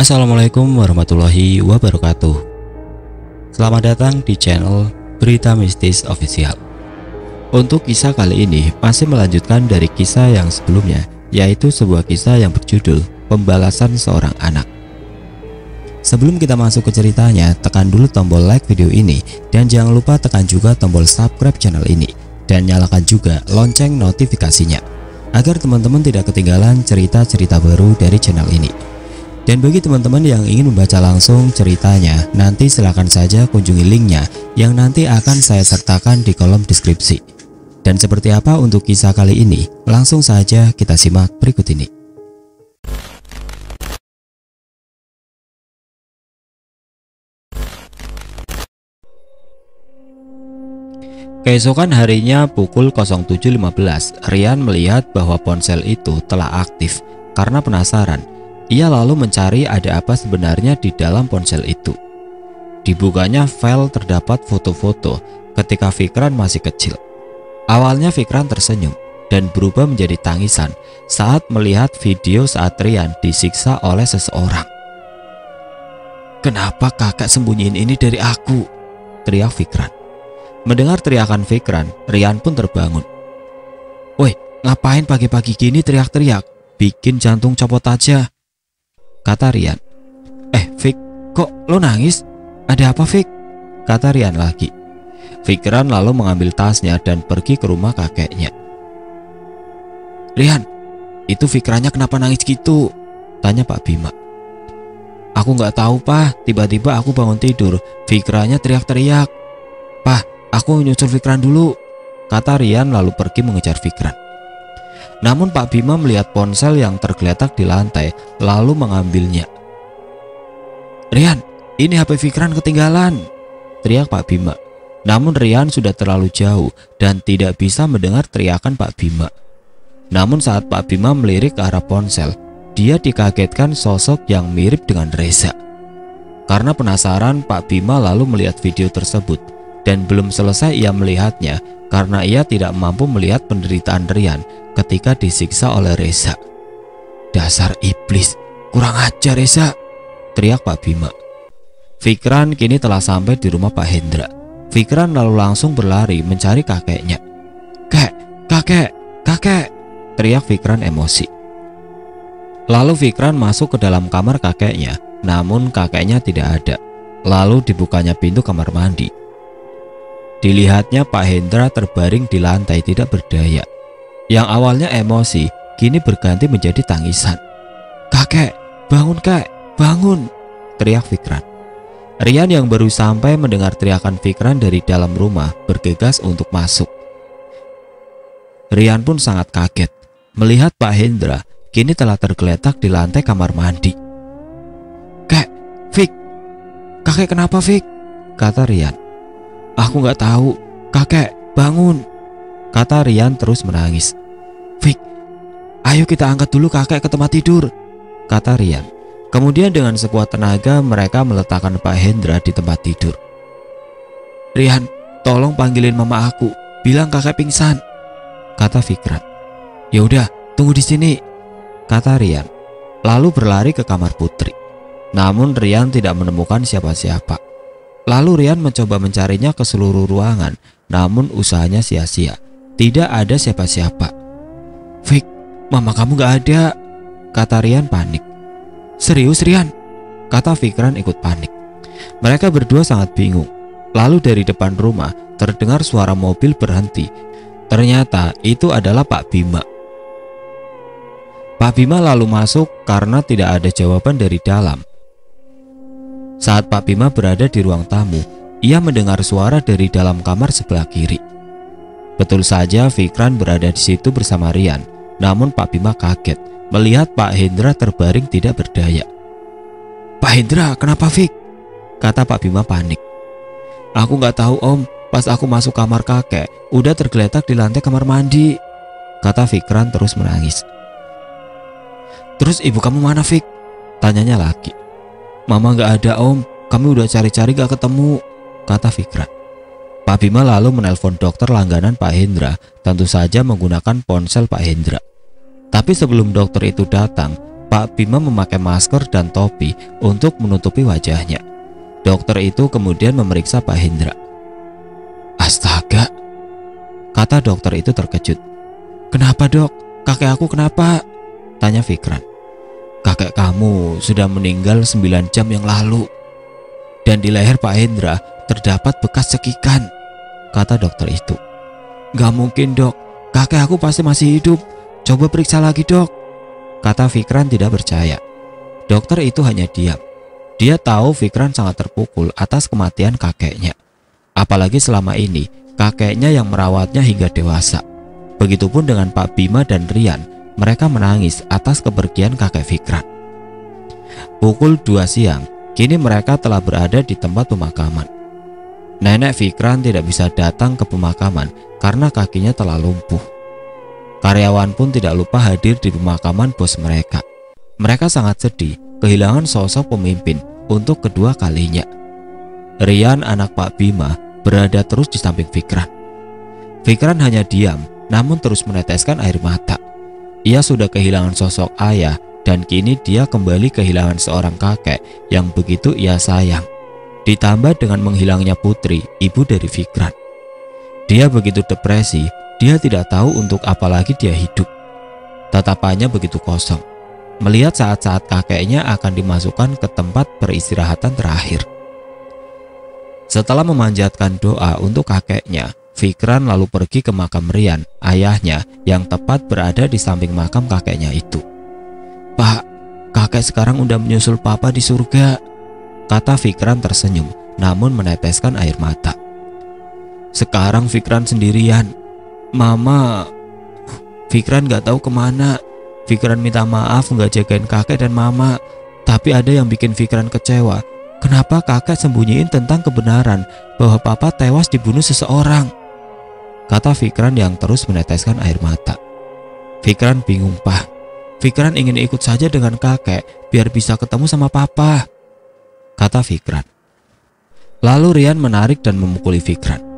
Assalamualaikum warahmatullahi wabarakatuh. Selamat datang di channel Berita Mistis Official. Untuk kisah kali ini masih melanjutkan dari kisah yang sebelumnya, yaitu sebuah kisah yang berjudul Pembalasan Seorang Anak. Sebelum kita masuk ke ceritanya, tekan dulu tombol like video ini dan jangan lupa tekan juga tombol subscribe channel ini dan nyalakan juga lonceng notifikasinya agar teman-teman tidak ketinggalan cerita-cerita baru dari channel ini. Dan bagi teman-teman yang ingin membaca langsung ceritanya, nanti silahkan saja kunjungi linknya yang nanti akan saya sertakan di kolom deskripsi. Dan seperti apa untuk kisah kali ini? Langsung saja kita simak berikut ini. Keesokan harinya pukul 07.15, Rian melihat bahwa ponsel itu telah aktif. Karena penasaran, ia lalu mencari ada apa sebenarnya di dalam ponsel itu. Dibukanya file terdapat foto-foto ketika Fikran masih kecil. Awalnya Fikran tersenyum dan berubah menjadi tangisan saat melihat video saat Rian disiksa oleh seseorang. "Kenapa kakak sembunyiin ini dari aku?" teriak Fikran. Mendengar teriakan Fikran, Rian pun terbangun. "Woi, ngapain pagi-pagi gini teriak-teriak? Bikin jantung copot aja," kata Rian. Fik, kok lo nangis? Ada apa, Fik?" kata Rian lagi. Fikran lalu mengambil tasnya dan pergi ke rumah kakeknya. "Rian, itu Fikrannya kenapa nangis gitu?" tanya Pak Bima. "Aku nggak tahu, Pak. Tiba-tiba aku bangun tidur, Fikrannya teriak-teriak. Pak, aku nyusul Fikran dulu," kata Rian lalu pergi mengejar Fikran. Namun Pak Bima melihat ponsel yang tergeletak di lantai lalu mengambilnya. "Rian, ini HP Fikran ketinggalan," teriak Pak Bima. Namun Rian sudah terlalu jauh dan tidak bisa mendengar teriakan Pak Bima. Namun saat Pak Bima melirik ke arah ponsel, dia dikagetkan sosok yang mirip dengan Reza. Karena penasaran, Pak Bima lalu melihat video tersebut dan belum selesai ia melihatnya karena ia tidak mampu melihat penderitaan Rian ketika disiksa oleh Reza. "Dasar iblis, kurang ajar Reza," teriak Pak Bima. Fikran kini telah sampai di rumah Pak Hendra. Fikran lalu langsung berlari mencari kakeknya. Kakek, teriak Fikran emosi. Lalu Fikran masuk ke dalam kamar kakeknya, namun kakeknya tidak ada. Lalu dibukanya pintu kamar mandi. Dilihatnya Pak Hendra terbaring di lantai tidak berdaya. Yang awalnya emosi, kini berganti menjadi tangisan. Kakek, bangun," teriak Fikran. Rian yang baru sampai mendengar teriakan Fikran dari dalam rumah bergegas untuk masuk. Rian pun sangat kaget melihat Pak Hendra kini telah tergeletak di lantai kamar mandi. Fik, kakek kenapa, Fik?" kata Rian. "Aku nggak tahu, kakek, bangun," kata Rian terus menangis. "Fik, ayo kita angkat dulu kakek ke tempat tidur," kata Rian. Kemudian dengan sekuat tenaga mereka meletakkan Pak Hendra di tempat tidur. "Rian, tolong panggilin mama aku, bilang kakek pingsan," kata Fikran. "Ya udah, tunggu di sini," kata Rian. Lalu berlari ke kamar Putri. Namun Rian tidak menemukan siapa-siapa. Lalu Rian mencoba mencarinya ke seluruh ruangan, namun usahanya sia-sia. Tidak ada siapa-siapa. "Fik, mama kamu gak ada," kata Rian panik. "Serius Rian?" kata Fikran ikut panik. Mereka berdua sangat bingung. Lalu dari depan rumah terdengar suara mobil berhenti. Ternyata itu adalah Pak Bima. Pak Bima lalu masuk karena tidak ada jawaban dari dalam. Saat Pak Bima berada di ruang tamu, ia mendengar suara dari dalam kamar sebelah kiri. Betul saja Fikran berada di situ bersama Rian. Namun Pak Bima kaget melihat Pak Hendra terbaring tidak berdaya. "Pak Hendra, kenapa, Fik?" kata Pak Bima panik. "Aku nggak tahu Om, pas aku masuk kamar kakek udah tergeletak di lantai kamar mandi," kata Fikran terus menangis. "Terus ibu kamu mana, Fik?" tanyanya lagi. "Mama nggak ada Om, kami udah cari-cari gak ketemu," kata Fikran. Pak Bima lalu menelpon dokter langganan Pak Hendra, tentu saja menggunakan ponsel Pak Hendra. Tapi sebelum dokter itu datang, Pak Bima memakai masker dan topi untuk menutupi wajahnya. Dokter itu kemudian memeriksa Pak Hendra. Astaga, kata dokter itu terkejut. Kenapa dok? Kakek aku kenapa? Tanya Fikran. Kakek kamu sudah meninggal 9 jam yang lalu. Dan di leher Pak Hendra terdapat bekas cekikan, kata dokter itu. Gak mungkin dok, kakek aku pasti masih hidup. Coba periksa lagi dok, kata Fikran tidak percaya. Dokter itu hanya diam. Dia tahu Fikran sangat terpukul atas kematian kakeknya. Apalagi selama ini kakeknya yang merawatnya hingga dewasa. Begitupun dengan Pak Bima dan Rian, mereka menangis atas kepergian kakek Fikran. Pukul 2 siang, kini mereka telah berada di tempat pemakaman. Nenek Fikran tidak bisa datang ke pemakaman karena kakinya telah lumpuh. Karyawan pun tidak lupa hadir di pemakaman bos mereka. Mereka sangat sedih kehilangan sosok pemimpin untuk kedua kalinya. Rian, anak Pak Bima, berada terus di samping Fikran. Fikran hanya diam, namun terus meneteskan air mata. Ia sudah kehilangan sosok ayah dan kini dia kembali kehilangan seorang kakek yang begitu ia sayang. Ditambah dengan menghilangnya Putri, ibu dari Fikran. Dia begitu depresi, dia tidak tahu untuk apa lagi dia hidup. Tatapannya begitu kosong, melihat saat-saat kakeknya akan dimasukkan ke tempat peristirahatan terakhir. Setelah memanjatkan doa untuk kakeknya, Fikran lalu pergi ke makam Rian, ayahnya yang tepat berada di samping makam kakeknya itu. Pak, kakek sekarang udah menyusul papa di surga, kata Fikran tersenyum namun meneteskan air mata. Sekarang Fikran sendirian. Mama, Fikran gak tahu kemana. Fikran minta maaf gak jagain kakek dan mama. Tapi ada yang bikin Fikran kecewa. Kenapa kakek sembunyiin tentang kebenaran bahwa papa tewas dibunuh seseorang? Kata Fikran yang terus meneteskan air mata. Fikran bingung, Pak. Fikran ingin ikut saja dengan kakek biar bisa ketemu sama papa, kata Fikran. Lalu Rian menarik dan memukuli Fikran.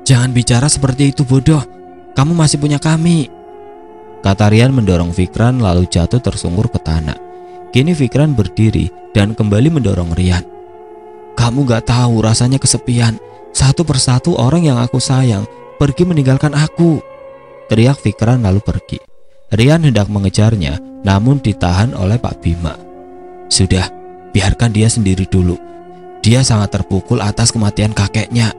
Jangan bicara seperti itu bodoh, kamu masih punya kami, kata Rian mendorong Fikran lalu jatuh tersungkur ke tanah. Kini Fikran berdiri dan kembali mendorong Rian. Kamu gak tahu rasanya kesepian. Satu persatu orang yang aku sayang pergi meninggalkan aku, teriak Fikran lalu pergi. Rian hendak mengejarnya namun ditahan oleh Pak Bima. Sudah, biarkan dia sendiri dulu. Dia sangat terpukul atas kematian kakeknya,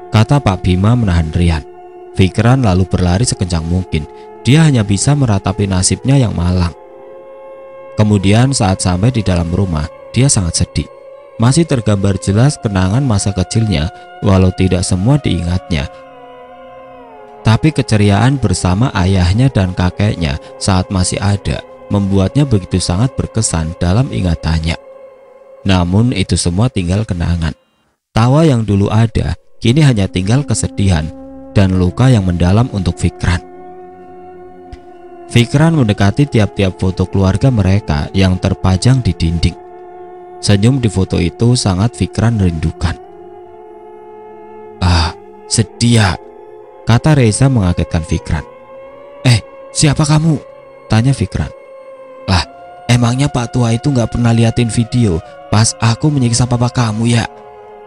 kata Pak Bima menahan Rian. Fikran lalu berlari sekencang mungkin. Dia hanya bisa meratapi nasibnya yang malang. Kemudian saat sampai di dalam rumah, dia sangat sedih. Masih tergambar jelas kenangan masa kecilnya, walau tidak semua diingatnya. Tapi keceriaan bersama ayahnya dan kakeknya saat masih ada membuatnya begitu sangat berkesan dalam ingatannya. Namun itu semua tinggal kenangan. Tawa yang dulu ada, kini hanya tinggal kesedihan dan luka yang mendalam untuk Fikran. Fikran mendekati tiap-tiap foto keluarga mereka yang terpajang di dinding. Senyum di foto itu sangat Fikran rindukan. Ah, sedih ya, kata Reza mengagetkan Fikran. Siapa kamu? Tanya Fikran. Lah, emangnya Pak Tua itu gak pernah liatin video pas aku menyiksa papa kamu ya?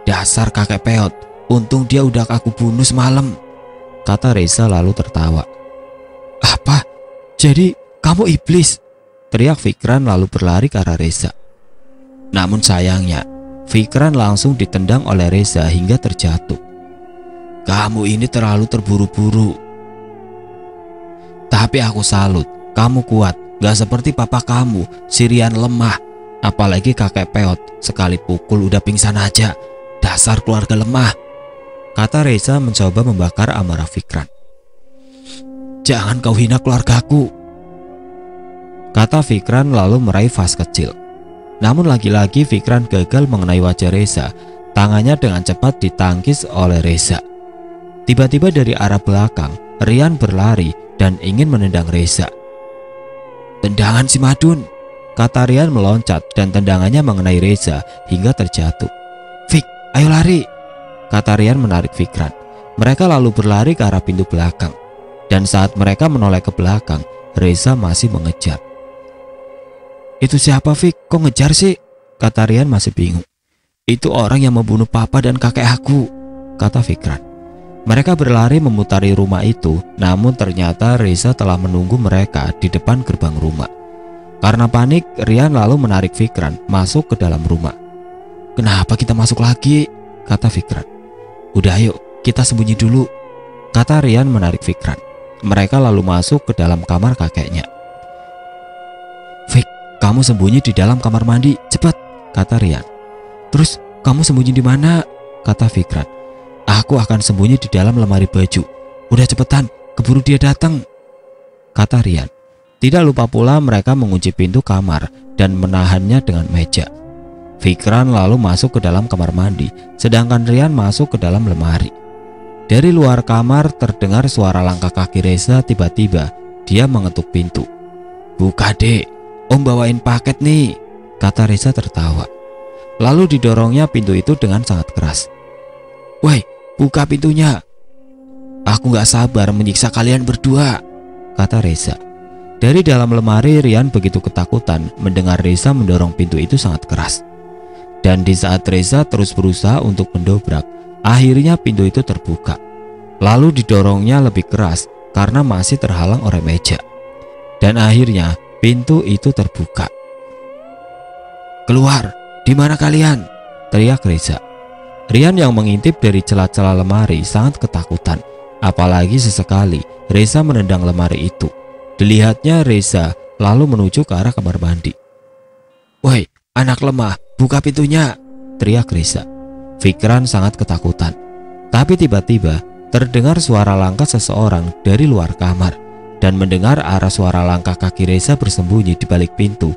Dasar kakek peot, untung dia udah aku bunuh semalam, kata Reza lalu tertawa. Apa? Jadi kamu iblis? Teriak Fikran lalu berlari ke arah Reza. Namun sayangnya, Fikran langsung ditendang oleh Reza hingga terjatuh. Kamu ini terlalu terburu-buru. Tapi aku salut, kamu kuat, gak seperti papa kamu, si Rian lemah. Apalagi kakek peot, sekali pukul udah pingsan aja. Dasar keluarga lemah, kata Reza mencoba membakar amarah Fikran. Jangan kau hina keluargaku, kata Fikran lalu meraih vas kecil. Namun lagi-lagi Fikran gagal mengenai wajah Reza. Tangannya dengan cepat ditangkis oleh Reza. Tiba-tiba dari arah belakang, Rian berlari dan ingin menendang Reza. Tendangan si Madun, kata Rian meloncat dan tendangannya mengenai Reza hingga terjatuh. Fik, ayo lari, kata Rian menarik Fikran. Mereka lalu berlari ke arah pintu belakang. Dan saat mereka menoleh ke belakang, Reza masih mengejar. "Itu siapa, Fik? Kok ngejar sih?" kata Rian masih bingung. "Itu orang yang membunuh papa dan kakek aku," kata Fikran. Mereka berlari memutari rumah itu, namun ternyata Reza telah menunggu mereka di depan gerbang rumah. Karena panik, Rian lalu menarik Fikran masuk ke dalam rumah. "Kenapa kita masuk lagi?" kata Fikran. "Udah yuk, kita sembunyi dulu," kata Rian menarik Fikran. Mereka lalu masuk ke dalam kamar kakeknya. "Fik, kamu sembunyi di dalam kamar mandi, cepat," kata Rian. "Terus kamu sembunyi di mana?" kata Fikran. "Aku akan sembunyi di dalam lemari baju. Udah cepetan, keburu dia datang," kata Rian. Tidak lupa pula mereka mengunci pintu kamar dan menahannya dengan meja. Fikran lalu masuk ke dalam kamar mandi, sedangkan Rian masuk ke dalam lemari. Dari luar kamar terdengar suara langkah kaki Reza. Tiba-tiba dia mengetuk pintu. "Buka, Dek, Om bawain paket nih," kata Reza tertawa. Lalu didorongnya pintu itu dengan sangat keras. "Woi, buka pintunya. Aku gak sabar menyiksa kalian berdua," kata Reza. Dari dalam lemari, Rian begitu ketakutan mendengar Reza mendorong pintu itu sangat keras. Dan di saat Reza terus berusaha untuk mendobrak, akhirnya pintu itu terbuka. Lalu didorongnya lebih keras karena masih terhalang oleh meja. Dan akhirnya pintu itu terbuka. "Keluar, di mana kalian?" teriak Reza. Rian yang mengintip dari celah-celah lemari sangat ketakutan. Apalagi sesekali Reza menendang lemari itu. Dilihatnya Reza lalu menuju ke arah kamar mandi. "Woi, anak lemah, buka pintunya," teriak Reza. Fikran sangat ketakutan. Tapi tiba-tiba terdengar suara langkah seseorang dari luar kamar. Dan mendengar arah suara langkah kaki Reza bersembunyi di balik pintu.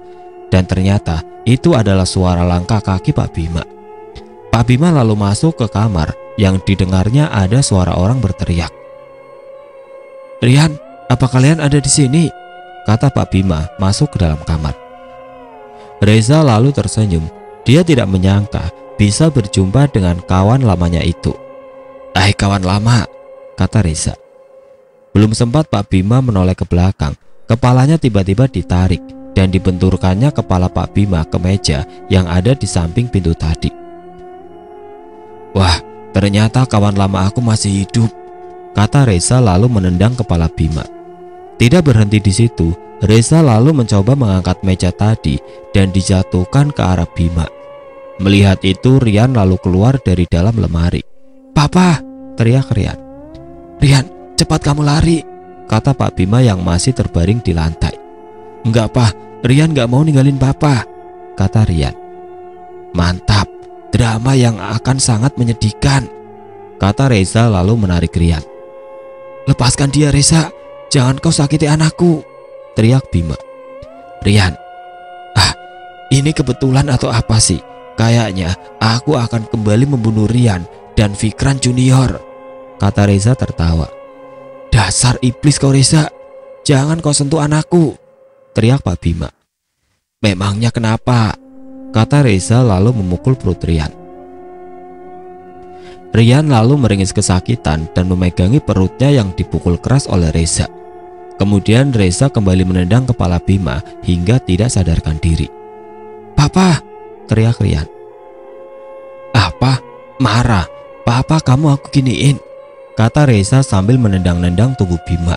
Dan ternyata itu adalah suara langkah kaki Pak Bima. Pak Bima lalu masuk ke kamar yang didengarnya ada suara orang berteriak. "Rian, apa kalian ada di sini?" kata Pak Bima masuk ke dalam kamar. Reza lalu tersenyum. Dia tidak menyangka bisa berjumpa dengan kawan lamanya itu. "Hai kawan lama," kata Reza. Belum sempat Pak Bima menoleh ke belakang, kepalanya tiba-tiba ditarik dan dibenturkannya kepala Pak Bima ke meja yang ada di samping pintu tadi. "Wah, ternyata kawan lama aku masih hidup," kata Reza lalu menendang kepala Bima. Tidak berhenti di situ, Reza lalu mencoba mengangkat meja tadi dan dijatuhkan ke arah Bima. Melihat itu, Rian lalu keluar dari dalam lemari. "Papa!" teriak Rian. "Rian, cepat kamu lari," kata Pak Bima yang masih terbaring di lantai. "Enggak, Pak, Rian gak mau ninggalin Papa," kata Rian. "Mantap, drama yang akan sangat menyedihkan," kata Reza lalu menarik Rian. "Lepaskan dia, Reza, jangan kau sakiti anakku," teriak Bima. "Rian, ini kebetulan atau apa sih? Kayaknya aku akan kembali membunuh Rian dan Fikran Junior," kata Reza tertawa. "Dasar iblis kau Reza, jangan kau sentuh anakku," teriak Pak Bima. "Memangnya kenapa?" kata Reza lalu memukul perut Rian. Rian lalu meringis kesakitan dan memegangi perutnya yang dipukul keras oleh Reza. Kemudian Reza kembali menendang kepala Bima hingga tidak sadarkan diri. "Papa!" teriak Rian. "Apa? Marah? Papa kamu aku giniin," kata Reza sambil menendang-nendang tubuh Bima.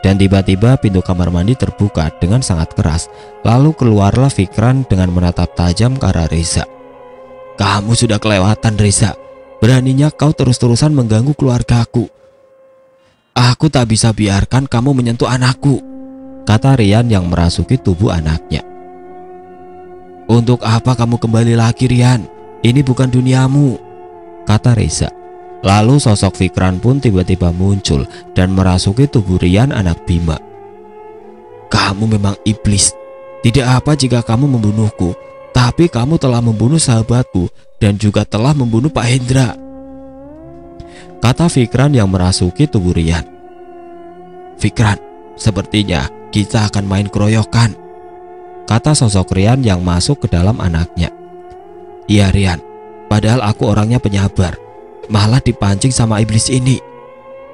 Dan tiba-tiba pintu kamar mandi terbuka dengan sangat keras. Lalu keluarlah Fikran dengan menatap tajam ke arah Reza. "Kamu sudah kelewatan, Reza. Beraninya kau terus-terusan mengganggu keluargaku. Aku tak bisa biarkan kamu menyentuh anakku," kata Rian yang merasuki tubuh anaknya. "Untuk apa kamu kembali lagi, Rian? Ini bukan duniamu," kata Reza. Lalu sosok Fikran pun tiba-tiba muncul dan merasuki tubuh Rian anak Bima. "Kamu memang iblis. Tidak apa jika kamu membunuhku, tapi kamu telah membunuh sahabatku dan juga telah membunuh Pak Hendra," kata Fikran yang merasuki tubuh Rian. "Fikran, sepertinya kita akan main keroyokan," kata sosok Rian yang masuk ke dalam anaknya. "Iya Rian, padahal aku orangnya penyabar, malah dipancing sama iblis ini,"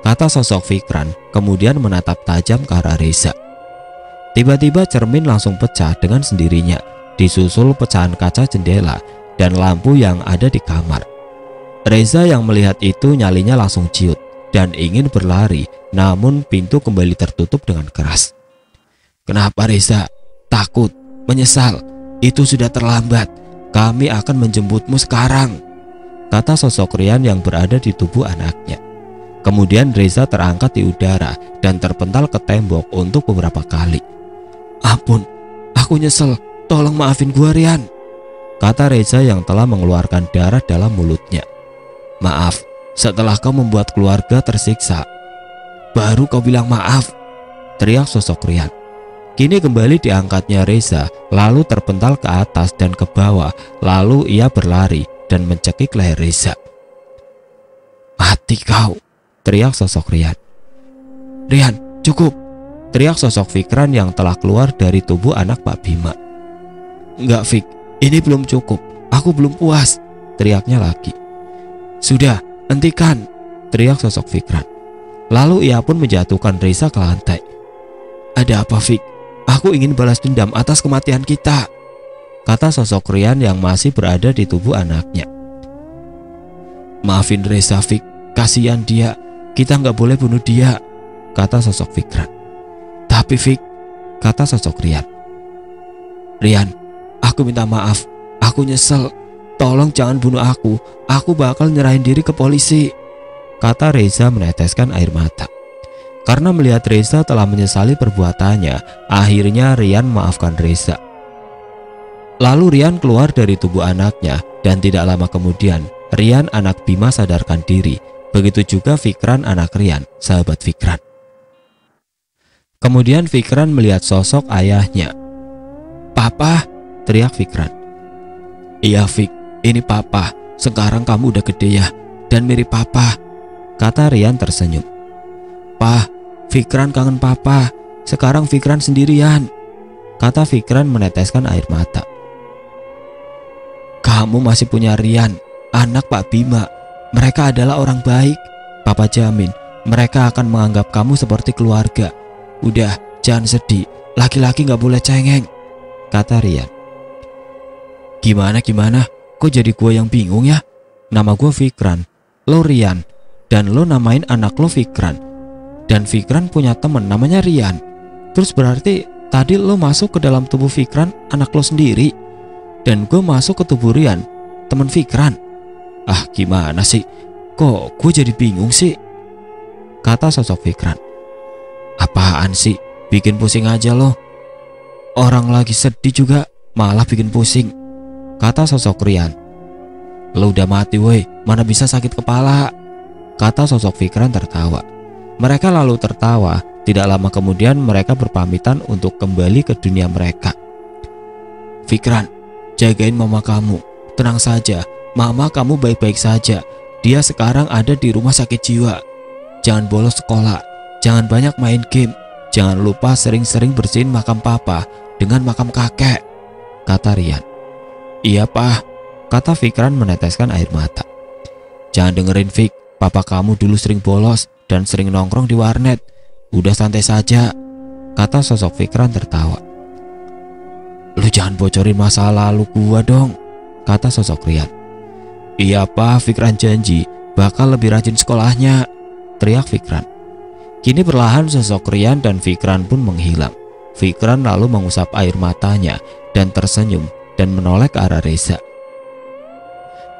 kata sosok Fikran kemudian menatap tajam ke arah Reza. Tiba-tiba cermin langsung pecah dengan sendirinya, disusul pecahan kaca jendela dan lampu yang ada di kamar. Reza yang melihat itu nyalinya langsung ciut dan ingin berlari, namun pintu kembali tertutup dengan keras. "Kenapa Reza? Takut? Menyesal? Itu sudah terlambat. Kami akan menjemputmu sekarang," kata sosok Rian yang berada di tubuh anaknya. Kemudian Reza terangkat di udara dan terpental ke tembok untuk beberapa kali. "Ampun, aku nyesel. Tolong maafin gua, Rian," kata Reza yang telah mengeluarkan darah dalam mulutnya. "Maaf, setelah kau membuat keluarga tersiksa, baru kau bilang maaf," teriak sosok Rian. Kini kembali diangkatnya Reza, lalu terpental ke atas dan ke bawah, lalu ia berlari dan mencekik leher Reza. "Mati kau," teriak sosok Rian. "Rian, cukup," teriak sosok Fikran yang telah keluar dari tubuh anak Pak Bima. "Enggak Fik, ini belum cukup, aku belum puas," teriaknya lagi. "Sudah, hentikan," teriak sosok Fikran. Lalu ia pun menjatuhkan Reza ke lantai. "Ada apa Fik? Aku ingin balas dendam atas kematian kita," kata sosok Rian yang masih berada di tubuh anaknya. "Maafin Reza Fik, kasihan dia, kita nggak boleh bunuh dia," kata sosok Fikran. "Tapi Fik," kata sosok Rian. "Rian, aku minta maaf, aku nyesel, tolong jangan bunuh aku bakal nyerahin diri ke polisi," kata Reza meneteskan air mata. Karena melihat Reza telah menyesali perbuatannya, akhirnya Rian memaafkan Reza. Lalu Rian keluar dari tubuh anaknya dan tidak lama kemudian Rian anak Bima sadarkan diri. Begitu juga Fikran anak Rian, sahabat Fikran. Kemudian Fikran melihat sosok ayahnya. "Papa," teriak Fikran. "Iya Fik, ini Papa. Sekarang kamu udah gede ya, dan mirip Papa," kata Rian tersenyum. "Pah, Fikran kangen Papa. Sekarang Fikran sendirian," kata Fikran meneteskan air mata. "Kamu masih punya Rian, anak Pak Bima. Mereka adalah orang baik. Papa jamin mereka akan menganggap kamu seperti keluarga. Udah, jangan sedih. Laki-laki gak boleh cengeng," kata Rian. Gimana? Kok jadi gue yang bingung ya? Nama gue Fikran, lo Rian, dan lo namain anak lo Fikran. Dan Fikran punya temen namanya Rian. Terus berarti tadi lo masuk ke dalam tubuh Fikran, anak lo sendiri, dan gue masuk ke tubuh Rian, temen Fikran. Ah, gimana sih? Kok gue jadi bingung sih? Kata sosok Fikran. "Apaan sih? Bikin pusing aja lo. Orang lagi sedih juga malah bikin pusing," kata sosok Rian. "Lo udah mati woi, mana bisa sakit kepala," kata sosok Fikran tertawa. Mereka lalu tertawa. Tidak lama kemudian mereka berpamitan untuk kembali ke dunia mereka. "Fikran, jagain mama kamu. Tenang saja, mama kamu baik-baik saja. Dia sekarang ada di rumah sakit jiwa. Jangan bolos sekolah, jangan banyak main game. Jangan lupa sering-sering bersihin makam papa dengan makam kakek," kata Rian. "Iya Pak," kata Fikran meneteskan air mata. "Jangan dengerin Fik, papa kamu dulu sering bolos dan sering nongkrong di warnet. Udah santai saja," kata sosok Fikran tertawa. "Lu jangan bocorin masa lalu gua dong," kata sosok Rian. "Iya Pak, Fikran janji bakal lebih rajin sekolahnya," teriak Fikran. Kini perlahan sosok Rian dan Fikran pun menghilang. Fikran lalu mengusap air matanya dan tersenyum dan menoleh ke arah Reza.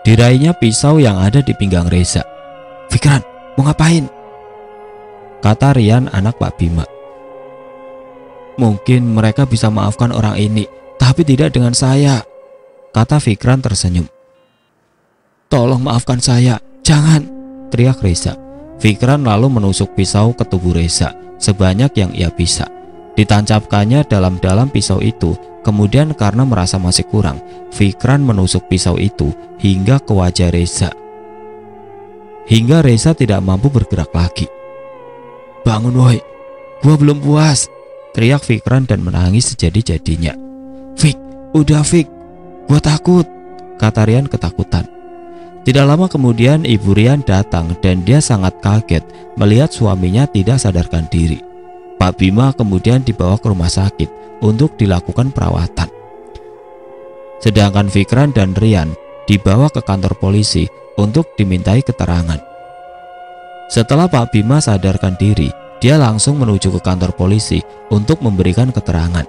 Diraihnya pisau yang ada di pinggang Reza. "Fikran, mau ngapain?" kata Rian anak Pak Bima. "Mungkin mereka bisa maafkan orang ini, tapi tidak dengan saya," kata Fikran tersenyum. "Tolong maafkan saya, jangan," teriak Reza. Fikran lalu menusuk pisau ke tubuh Reza sebanyak yang ia bisa. Ditancapkannya dalam-dalam pisau itu. Kemudian karena merasa masih kurang, Fikran menusuk pisau itu hingga ke wajah Reza, hingga Reza tidak mampu bergerak lagi. "Bangun woi, gua belum puas," teriak Fikran dan menangis sejadi-jadinya. "Fik, udah Fik, gua takut," kata Rian ketakutan. Tidak lama kemudian ibu Rian datang dan dia sangat kaget melihat suaminya tidak sadarkan diri. Pak Bima kemudian dibawa ke rumah sakit untuk dilakukan perawatan. Sedangkan Fikran dan Rian dibawa ke kantor polisi untuk dimintai keterangan. Setelah Pak Bima sadarkan diri, dia langsung menuju ke kantor polisi untuk memberikan keterangan.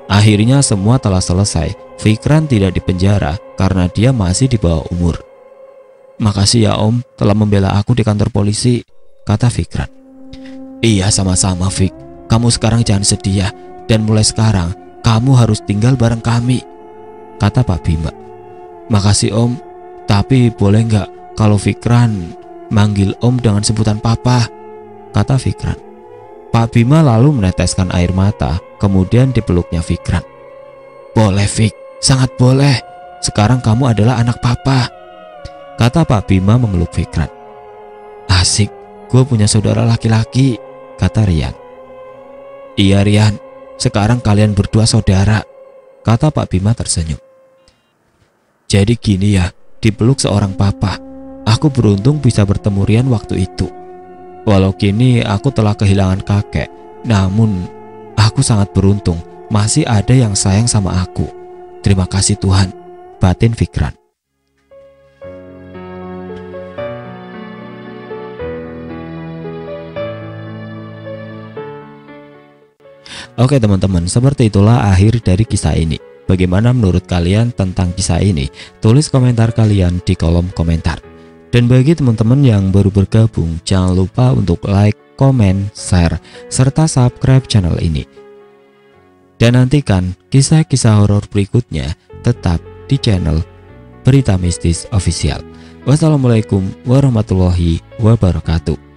Akhirnya semua telah selesai. Fikran tidak dipenjara karena dia masih di bawah umur. "Makasih ya Om telah membela aku di kantor polisi," kata Fikran. "Iya sama-sama Fik. Kamu sekarang jangan sedih ya. Dan mulai sekarang kamu harus tinggal bareng kami," kata Pak Bima. "Makasih Om. Tapi boleh nggak kalau Fikran manggil Om dengan sebutan Papa?" kata Fikran. Pak Bima lalu meneteskan air mata, kemudian dipeluknya Fikran. "Boleh Fik, sangat boleh. Sekarang kamu adalah anak Papa," kata Pak Bima memeluk Fikran. "Asik, gue punya saudara laki-laki," kata Rian. "Iya Rian, sekarang kalian berdua saudara," kata Pak Bima tersenyum. "Jadi gini ya, dipeluk seorang papa. Aku beruntung bisa bertemu Rian waktu itu. Walau kini aku telah kehilangan kakek, namun aku sangat beruntung masih ada yang sayang sama aku. Terima kasih Tuhan," batin Fikran. Oke teman-teman, seperti itulah akhir dari kisah ini. Bagaimana menurut kalian tentang kisah ini? Tulis komentar kalian di kolom komentar. Dan bagi teman-teman yang baru bergabung, jangan lupa untuk like, komen, share, serta subscribe channel ini. Dan nantikan kisah-kisah horor berikutnya tetap di channel Berita Mistis Official. Wassalamualaikum warahmatullahi wabarakatuh.